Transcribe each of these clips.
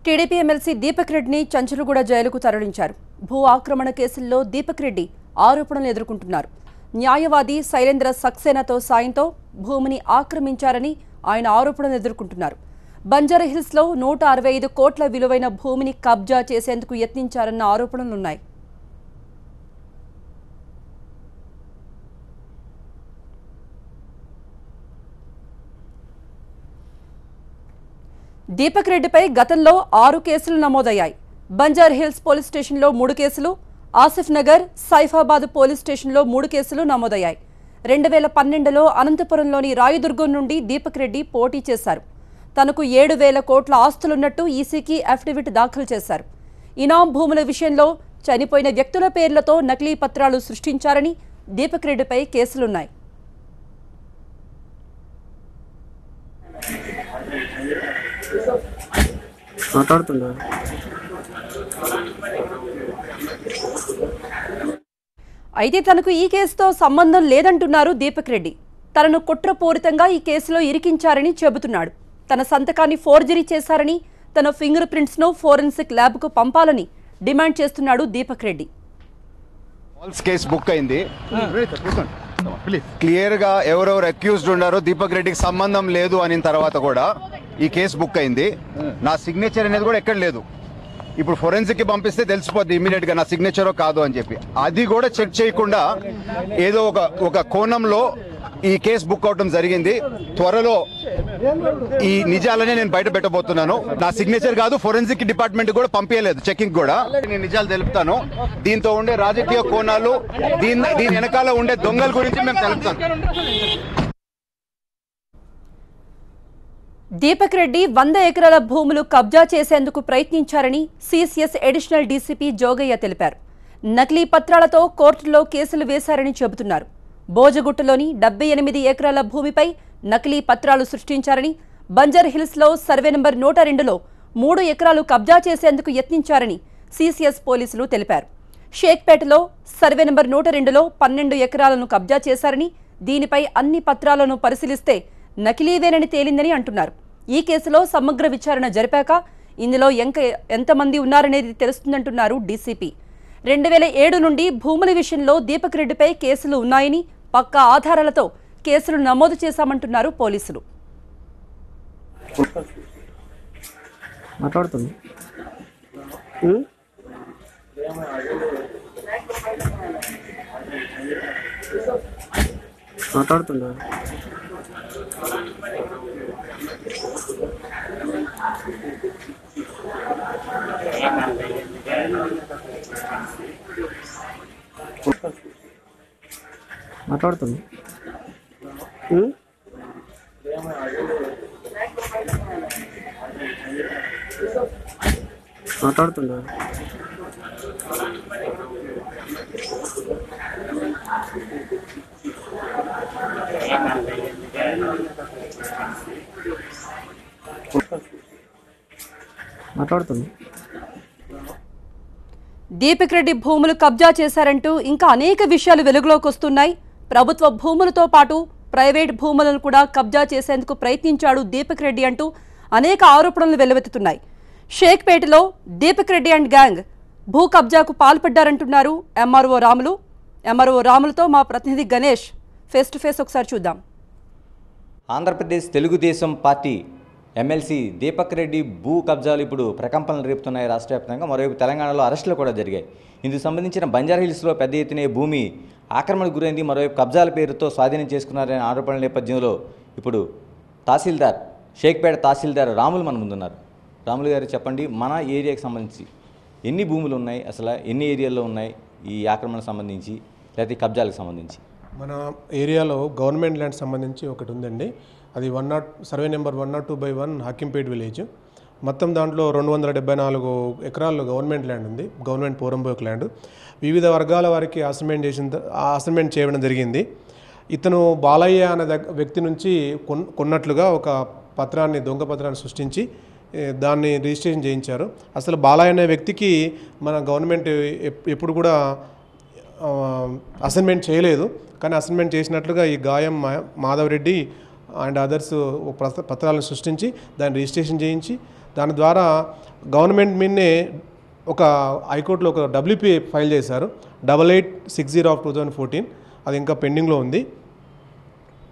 TDP MLC Deepak రెడ్డిని చంచలగూడ జైలుకు తరలించారు. భూ ఆక్రమణ కేసుల్లో దీపక్ రెడ్డి ఆరోపణలు ఎదుర్కొంటున్నారు. న్యాయవాది శైలేంద్ర సక్సేనాతో సాయంతో భూమిని ఆక్రమించారని ఆయన ఆరోపణలు ఎదుర్కొంటున్నారు. బంజారాహిల్స్లో 165 కోట్ల విలువైన భూమిని కబ్జా చేసేందుకు యత్నించారన్న ఆరోపణలున్నాయి. దీపక్ రెడ్డిపై గతంలో 6 కేసులు నమోదయ్యాయి. బంజారాహిల్స్ పోలీస్ స్టేషన్లో 3 కేసులు, ఆసిఫ్ నగర్, సైఫాబాద్ పోలీస్ స్టేషన్లో 3 కేసులు నమోదయ్యాయి. 2012లో అనంతపురంలోని రాయదుర్గం నుండి దీపక్ రెడ్డి పోటీ చేశారు. తనకు 7,000 కోట్ల ఆస్తులున్నట్టు ఈసీకి అఫిడవిట్ దాఖలు చేశారు. ఇనాం భూముల విషయంలో చనిపోయిన వ్యక్తుల పేర్లతో నకిలీ పత్రాలు సృష్టించారని దీపక్ రెడ్డిపై కేసులున్నాయి. అయితే తనకు ఈ కేసుతో సంబంధం లేదంటున్నారు దీపక్ రెడ్డి. తనను కుట్రపూరితంగా ఈ కేసులో ఇరికించారని చెబుతున్నాడు. తన సంతకాన్ని ఫోర్జరీ చేశారని, తన ఫింగర్ ప్రింట్స్ను ఫోరెన్సిక్ ల్యాబ్కు పంపాలని డిమాండ్ చేస్తున్నాడు దీపక్ రెడ్డి. కేసు బుక్ అయింది. క్లియర్ గా ఎవరెవరు అక్యూజ్డ్ ఉన్నారో దీపక్ రెడ్డికి సంబంధం లేదు అనిన తర్వాత కూడా ఈ కేసు బుక్ అయింది. నా సిగ్నేచర్ అనేది కూడా ఎక్కడ లేదు. ఇప్పుడు ఫోరెన్సిక్ కి పంపిస్తే తెలిసిపోద్ది ఇమీడియట్ గా నా సిగ్నేచరో కాదు అని చెప్పి. అది కూడా చెక్ చేయకుండా ఏదో ఒక కోణంలో ఈ కేసు బుక్ అవడం జరిగింది. త్వరలో ఈ నిజాలనే నేను బయట పెట్టబోతున్నాను. నా సిగ్నేచర్ కాదు, ఫోరెన్సిక్ డిపార్ట్మెంట్ కూడా పంపించలేదు చెకింగ్ కూడా. నేను నిజాలు తెలుపుతాను. దీంతో ఉండే రాజకీయ కోణాలు, దీని వెనకాల ఉండే దొంగల గురించి మేము తెలుపుతాను. దీపక్ రెడ్డి 100 ఎకరాల భూములు కబ్జా చేసేందుకు ప్రయత్నించారని సిసిఎస్ అడిషనల్ డీసీపీ జోగయ్య తెలిపారు. నకిలీ పత్రాలతో కోర్టులో కేసులు వేశారని చెబుతున్నారు. బోజగుట్టలోని 78 ఎకరాల భూమిపై నకిలీ పత్రాలు సృష్టించారని, బంజారాహిల్స్లో సర్వే నంబర్ 102లో 3 ఎకరాలు కబ్జా చేసేందుకు యత్నించారని సిసిఎస్ పోలీసులు తెలిపారు. షేక్పేటలో సర్వే నంబర్ 102లో 12 ఎకరాలను కబ్జా చేశారని, దీనిపై అన్ని పత్రాలను పరిశీలిస్తే నకిలీవేనని తేలిందని అంటున్నారు. ఈ కేసులో సమగ్ర విచారణ జరిపాక ఇందులో ఎంతమంది ఉన్నారనేది తెలుస్తుందంటున్నారు డీసీపీ. 2007 నుండి భూముల విషయంలో దీపక్ రెడ్డిపై కేసులు ఉన్నాయని, పక్కా ఆధారాలతో కేసులు నమోదు చేశామంటున్నారు పోలీసులు. దీపక్ రెడ్డి భూములు కబ్జా చేశారంటూ ఇంకా అనేక విషయాలు వెలుగులోకి వస్తున్నాయి. ప్రభుత్వ భూములతో పాటు ప్రైవేట్ భూములను కూడా కబ్జా చేసేందుకు ప్రయత్నించాడు దీపక్ రెడ్డి అంటూ అనేక ఆరోపణలు వెల్లువెత్తుతున్నాయి. షేక్పేటలో దీపక్ రెడ్డి అండ్ గ్యాంగ్ భూ కబ్జాకు పాల్పడ్డారంటున్నారు ఎంఆర్ఓ రాములతో మా ప్రతినిధి గణేష్ ఫేస్ టు ఫేస్ ఒకసారి చూద్దాం. ఆంధ్రప్రదేశ్ తెలుగుదేశం పార్టీ ఎమ్మెల్సీ దీపక్ రెడ్డి భూ కబ్జాలు ఇప్పుడు ప్రకంపనలు రేపుతున్నాయి రాష్ట్ర వ్యాప్తంగా. మరోవైపు తెలంగాణలో అరెస్టులు కూడా జరిగాయి. ఇందుకు సంబంధించిన బంజారాహిల్స్లో పెద్ద ఎత్తున భూమి ఆక్రమణకు గురైంది. మరోవైపు కబ్జాల పేరుతో స్వాధీనం చేసుకున్నారనే ఆరోపణల నేపథ్యంలో ఇప్పుడు తహసీల్దార్ షేక్పేట తహసీల్దార్ రాములు మన ముందున్నారు. రాములు గారు చెప్పండి, మన ఏరియాకి సంబంధించి ఎన్ని భూములు ఉన్నాయి, అసలు ఎన్ని ఏరియాల్లో ఉన్నాయి ఈ ఆక్రమణకు సంబంధించి లేకపోతే కబ్జాలకు సంబంధించి? మన ఏరియాలో గవర్నమెంట్ ల్యాండ్ సంబంధించి ఒకటి ఉందండి. అది సర్వే నెంబర్ 102/1 హకీంపేట్ విలేజ్. మొత్తం దాంట్లో 274 ఎకరాల్లో గవర్నమెంట్ ల్యాండ్ ఉంది, గవర్నమెంట్ పోరంబోక్ ల్యాండ్. వివిధ వర్గాల వారికి అసైన్మెంట్ చేయడం జరిగింది. ఇతను బాలయ్య అనే వ్యక్తి నుంచి కొన్నట్లుగా ఒక దొంగ పత్రాన్ని సృష్టించి దాన్ని రిజిస్ట్రేషన్ చేయించారు. అసలు బాలయ్య అనే వ్యక్తికి మన గవర్నమెంట్ ఎప్పుడు కూడా అసైన్మెంట్ చేయలేదు. కానీ అసైన్మెంట్ చేసినట్లుగా ఈ గాయం మాధవ్ రెడ్డి అండ్ అదర్స్ పత్రాలను సృష్టించి దాన్ని రిజిస్ట్రేషన్ చేయించి దాని ద్వారా గవర్నమెంట్ మీదనే ఒక హైకోర్టులో ఒక WPA ఫైల్ చేశారు 8860/2014. అది ఇంకా పెండింగ్లో ఉంది.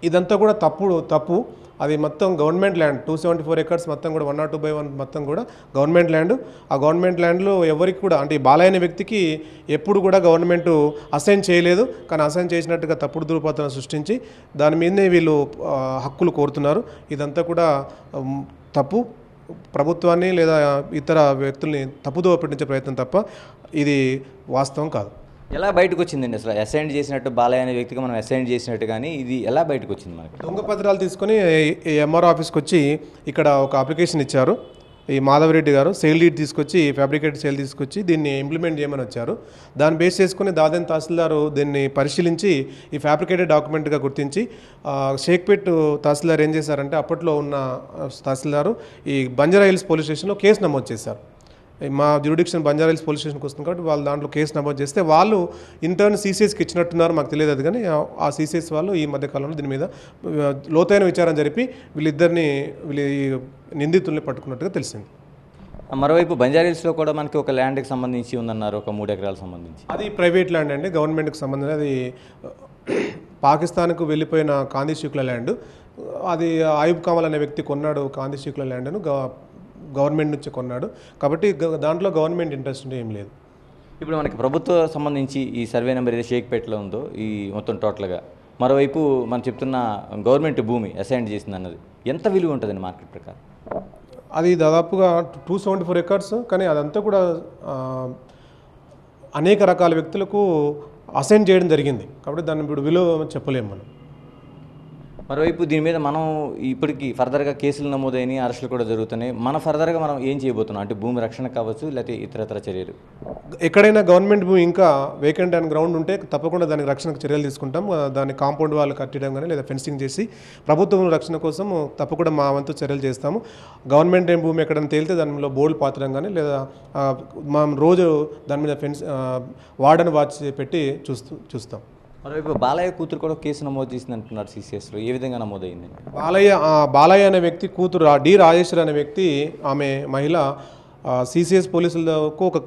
ఇదంతా కూడా తప్పు. అది మొత్తం గవర్నమెంట్ ల్యాండ్ 274 acres మొత్తం కూడా 102/1 మొత్తం కూడా గవర్నమెంట్ ల్యాండ్. ఆ గవర్నమెంట్ ల్యాండ్లో ఎవరికి కూడా అంటే బాలయ్య అనే వ్యక్తికి ఎప్పుడు కూడా గవర్నమెంట్ అసైన్ చేయలేదు. కానీ అసైన్ చేసినట్టుగా తప్పుడు ధృవపత్రం సృష్టించి దాని మీదనే వీళ్ళు హక్కులు కోరుతున్నారు. ఇదంతా కూడా తప్పు. ప్రభుత్వాన్ని లేదా ఇతర వ్యక్తుల్ని తప్పుదోవ పట్టించే ప్రయత్నం తప్ప ఇది వాస్తవం కాదు. ఎలా బయటకు వచ్చిందండి అసలు అసైన్ చేసినట్టు బాలయ్య అనే వ్యక్తికి మనం అసైన్ చేసినట్టు కానీ ఇది ఎలా బయటకు వచ్చింది మనకి? దొంగ పత్రాలు తీసుకొని MRO ఆఫీస్కి వచ్చి ఇక్కడ ఒక అప్లికేషన్ ఇచ్చారు. ఈ మాధవరెడ్డి గారు సేల్ డీడ్ తీసుకొచ్చి ఫ్యాబ్రికేటెడ్ సేల్ తీసుకొచ్చి దీన్ని ఇంప్లిమెంట్ చేయమని వచ్చారు. దాన్ని బేస్ చేసుకుని దాదాపు తహసీల్దారు దీన్ని పరిశీలించి ఈ ఫ్యాబ్రికేటెడ్ డాక్యుమెంట్గా గుర్తించి షేక్పేట్ తహసీల్దార్ ఏం చేశారంటే అప్పట్లో ఉన్న తహసీల్దారు ఈ బంజారా హిల్స్ పోలీస్ స్టేషన్లో కేసు నమోదు చేశారు. మా జ్యూరిడిక్షన్ బంజారా హిల్స్ పోలీస్ స్టేషన్కి వస్తుంది కాబట్టి వాళ్ళు దాంట్లో కేసు నమోదు చేస్తే వాళ్ళు ఇంటర్న్ CCSకి ఇచ్చినట్టున్నారు. మాకు తెలియదు అది, కానీ ఆ CCS వాళ్ళు ఈ మధ్యకాలంలో దీని మీద లోతైన విచారణ జరిపి వీళ్ళ నిందితుల్ని పట్టుకున్నట్టుగా తెలిసింది. మరోవైపు బంజారాహిల్స్లో కూడా మనకి ఒక ల్యాండ్కి సంబంధించి ఉందన్నారు, ఒక 3 ఎకరాలకు సంబంధించి. అది ప్రైవేట్ ల్యాండ్ అండి, గవర్నమెంట్కి సంబంధించి. అది పాకిస్తాన్కు వెళ్ళిపోయిన కాందీ షీకుల ల్యాండ్. అది ఆయుబ్ కమల్ అనే వ్యక్తి కొన్నాడు కాందీ షీకుల ల్యాండ్ను, గవర్నమెంట్ నుంచి కొన్నాడు. కాబట్టి దాంట్లో గవర్నమెంట్ ఇంట్రెస్ట్ ఏం లేదు. ఇప్పుడు మనకి ప్రభుత్వం సంబంధించి ఈ సర్వే నెంబర్ ఏదో షేక్పేటలో ఉందో ఈ మొత్తం టోటల్గా, మరోవైపు మనం చెప్తున్న గవర్నమెంట్ భూమి అసైన్ చేసింది అన్నది ఎంత విలువ ఉంటుందండి మార్కెట్ ప్రకారం? అది దాదాపుగా 274 acres. కానీ అదంతా కూడా అనేక రకాల వ్యక్తులకు అసైన్ చేయడం జరిగింది. కాబట్టి దాన్ని ఇప్పుడు విలువ చెప్పలేము మనం. మరోవైపు దీని మీద మనం ఇప్పటికీ ఫర్దర్గా కేసులు నమోదైన అరెస్టులు కూడా జరుగుతున్నాయి. ఫర్దర్గా మనం ఏం చేయబోతున్నాం అంటే భూమి రక్షణ కావచ్చు లేకపోతే ఇతరతర చర్యలు? ఎక్కడైనా గవర్నమెంట్ భూమి ఇంకా వేకెంట్ అండ్ గ్రౌండ్ ఉంటే తప్పకుండా దానికి రక్షణకు చర్యలు తీసుకుంటాం. దాన్ని కాంపౌండ్ వాళ్ళు కట్టడం కానీ లేదా ఫెన్సింగ్ చేసి ప్రభుత్వం రక్షణ కోసం తప్పకుండా మా వంతు చర్యలు చేస్తాము. గవర్నమెంట్ భూమి ఎక్కడైనా తేలితే దానిలో బోర్డులు పాతడం కానీ లేదా మనం రోజు దాని మీద వార్డెన్ వాచ్ పెట్టి చూస్తాం. మరోవైపు బాలయ్య కూతురు కూడా కేసు నమోదు చేసింది అంటున్నారు CCSలో. ఏ విధంగా నమోదైంది? బాలయ్య అనే వ్యక్తి కూతురు D. రాజేశ్వరి అనే వ్యక్తి, ఆమె మహిళ CCS పోలీసులకు ఒక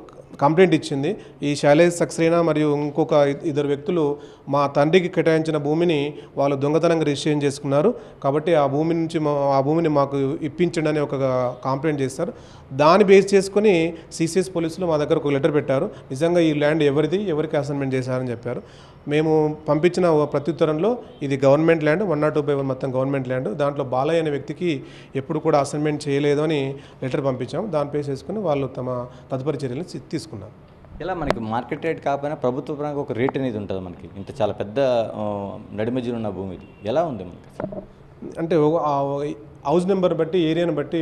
కంప్లైంట్ ఇచ్చింది. ఈ శైలేష్ సక్సేనా మరియు ఇంకొక 2 వ్యక్తులు మా తండ్రికి కేటాయించిన భూమిని వాళ్ళు దొంగతనంగా రిజిస్ట్రేషన్ చేసుకున్నారు. కాబట్టి ఆ భూమిని మాకు ఇప్పించండి అని ఒక కంప్లైంట్ చేస్తారు. దాన్ని బేస్ చేసుకొని CCS పోలీసులు మా దగ్గర ఒక లెటర్ పెట్టారు. నిజంగా ఈ ల్యాండ్ ఎవరికి అసైన్మెంట్ చేశారని చెప్పారు. మేము పంపించిన ప్రత్యుత్తరంలో ఇది గవర్నమెంట్ ల్యాండ్ 102/1 మొత్తం గవర్నమెంట్ ల్యాండ్, దాంట్లో బాలయ్య అనే వ్యక్తికి ఎప్పుడు కూడా అసైన్మెంట్ చేయలేదు అని లెటర్ పంపించాము. దాని బేస్ చేసుకుని వాళ్ళు తమ తదుపరి చర్యలు తీసుకున్నారు. ఇలా మనకి మార్కెట్ రేట్ కాకపోయినా ప్రభుత్వ పరంగా ఒక రేట్ అనేది ఉంటుంది మనకి. ఇంత చాలా పెద్ద నడిమధ్యలో ఉన్న భూమి ఇది ఎలా ఉంది మనకి? అంటే హౌస్ నెంబర్ బట్టి ఏరియాను బట్టి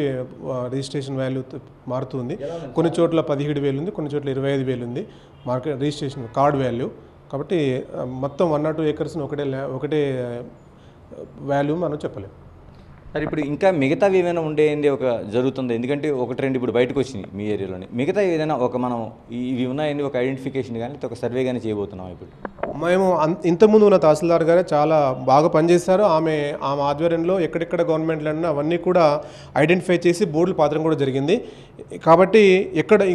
రిజిస్ట్రేషన్ వాల్యూ మారుతుంది. కొన్ని చోట్ల 17,000 ఉంది, కొన్ని చోట్ల 25,000 ఉంది మార్కెట్ రిజిస్ట్రేషన్ కార్డ్ వాల్యూ. కాబట్టి మొత్తం 102 acres ఒకటే వాల్యూ మనం చెప్పలేము. సరే, ఇప్పుడు ఇంకా మిగతావి ఏమైనా ఉండేది ఒక జరుగుతుంది? ఎందుకంటే 1-2 ఇప్పుడు బయటకు వచ్చినాయి మీ ఏరియాలోనే. మిగతా ఏదైనా మనం ఇవి ఉన్నాయని ఒక ఐడెంటిఫికేషన్ కానీ ఒక సర్వే కానీ చేయబోతున్నాం. ఇప్పుడు మేము ఇంతకుముందు ఉన్న తహసీల్దార్ గారే చాలా బాగా పనిచేశారు. ఆమె ఆధ్వర్యంలో ఎక్కడెక్కడ గవర్నమెంట్ ల్యాండ్ అవన్నీ కూడా ఐడెంటిఫై చేసి బోర్డులు పాత్రం కూడా జరిగింది. కాబట్టి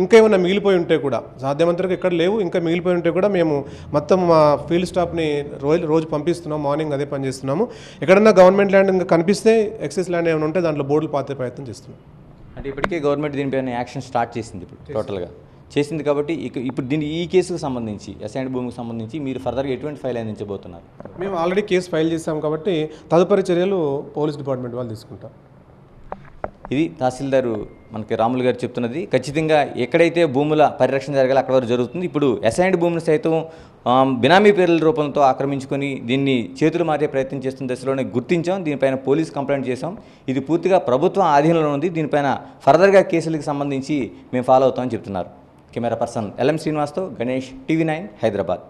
ఇంకా ఏమైనా మిగిలిపోయి ఉంటే కూడా, సాధ్యమంతరకు ఎక్కడ లేవు, ఇంకా మిగిలిపోయి ఉంటే కూడా మేము మొత్తం మా ఫీల్డ్ స్టాఫ్ని రోజు పంపిస్తున్నాం. మార్నింగ్ అదే పని చేస్తున్నాము. ఎక్కడన్నా గవర్నమెంట్ ల్యాండ్ ఇంకా కనిపిస్తే ఎక్సెస్ ల్యాండ్ ఏమైనా ఉంటే దాంట్లో బోర్డులు పాతే ప్రయత్నం చేస్తున్నాం. అంటే ఇప్పటికే గవర్నమెంట్ దీనిపైన యాక్షన్ స్టార్ట్ చేసింది. ఇప్పుడు టోటల్గా చేసింది. కాబట్టి ఇప్పుడు ఈ కేసుకు సంబంధించి అసైన్డ్ భూమికి సంబంధించి మీరు ఫర్దర్గా ఎటువంటి ఫైల్ అందించబోతున్నారు? మేము ఆల్రెడీ కేసు ఫైల్ చేస్తాం కాబట్టి తదుపరి చర్యలు పోలీస్ డిపార్ట్మెంట్ వాళ్ళు తీసుకుంటాం. ఇది తహసీల్దారు మనకి రాములు గారు చెప్తున్నది. ఖచ్చితంగా ఎక్కడైతే భూముల పరిరక్షణ జరగాలి అక్కడ వరకు జరుగుతుంది. ఇప్పుడు అసైన్డ్ భూమిని సైతం బినామీ పేర్ల రూపంతో ఆక్రమించుకొని దీన్ని చేతులు మారే ప్రయత్నం చేస్తున్న దశలోనే గుర్తించాం. దీనిపైన పోలీస్ కంప్లైంట్ చేసాం. ఇది పూర్తిగా ప్రభుత్వం ఆధీనంలో ఉంది. దీనిపైన ఫర్దర్గా కేసులకు సంబంధించి మేము ఫాలో అవుతామని చెప్తున్నారు. కెమెరా పర్సన్ LM శ్రీనివాస్తో గణేష్, TV9 హైదరాబాద్.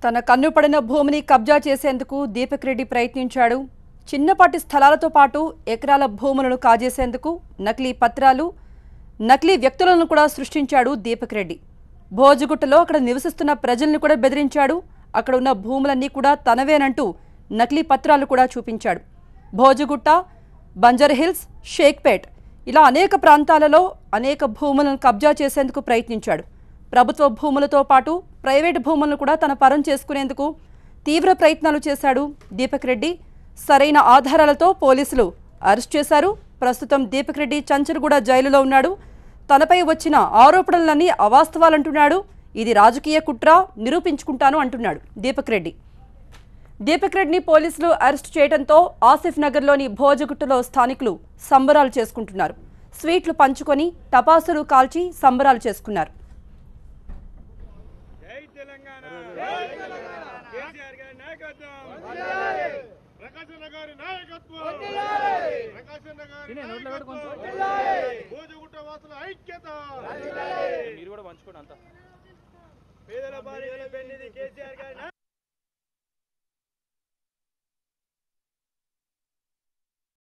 తన కన్నుపడిన భూమిని కబ్జా చేసేందుకు దీపక్ రెడ్డి ప్రయత్నించాడు. చిన్నపాటి స్థలాలతో పాటు ఎకరాల భూములను కాజేసేందుకు నకిలీ పత్రాలు, నకిలీ వ్యక్తులను కూడా సృష్టించాడు దీపక్ రెడ్డి. భోజగుట్టలో అక్కడ నివసిస్తున్న ప్రజల్ని కూడా బెదిరించాడు. అక్కడ ఉన్న భూములన్నీ కూడా తనవేనంటూ నకిలీ పత్రాలు కూడా చూపించాడు. భోజగుట్ట, బంజర్హిల్స్, షేక్పేట్ ఇలా అనేక ప్రాంతాలలో అనేక భూములను కబ్జా చేసేందుకు ప్రయత్నించాడు. ప్రభుత్వ భూములతో పాటు ప్రైవేటు భూములను కూడా తన పరం చేసుకునేందుకు తీవ్ర ప్రయత్నాలు చేశాడు దీపక్ రెడ్డి. సరైన ఆధారాలతో పోలీసులు అరెస్ట్ చేశారు. ప్రస్తుతం దీపక్ రెడ్డి చంచల్గూడ జైలులో ఉన్నాడు. తనపై వచ్చిన ఆరోపణలన్నీ అవాస్తవాలంటున్నాడు. ఇది రాజకీయ కుట్ర, నిరూపించుకుంటాను అంటున్నాడు దీపక్ రెడ్డి. దీపక్ రెడ్డిని పోలీసులు అరెస్ట్ చేయడంతో ఆసిఫ్ నగర్లోని భోజగుట్టలో స్థానికులు సంబరాలు చేసుకుంటున్నారు. స్వీట్లు పంచుకొని టపాసులు కాల్చి సంబరాలు చేసుకున్నారు. పేదల బారి కేసీఆర్ గారి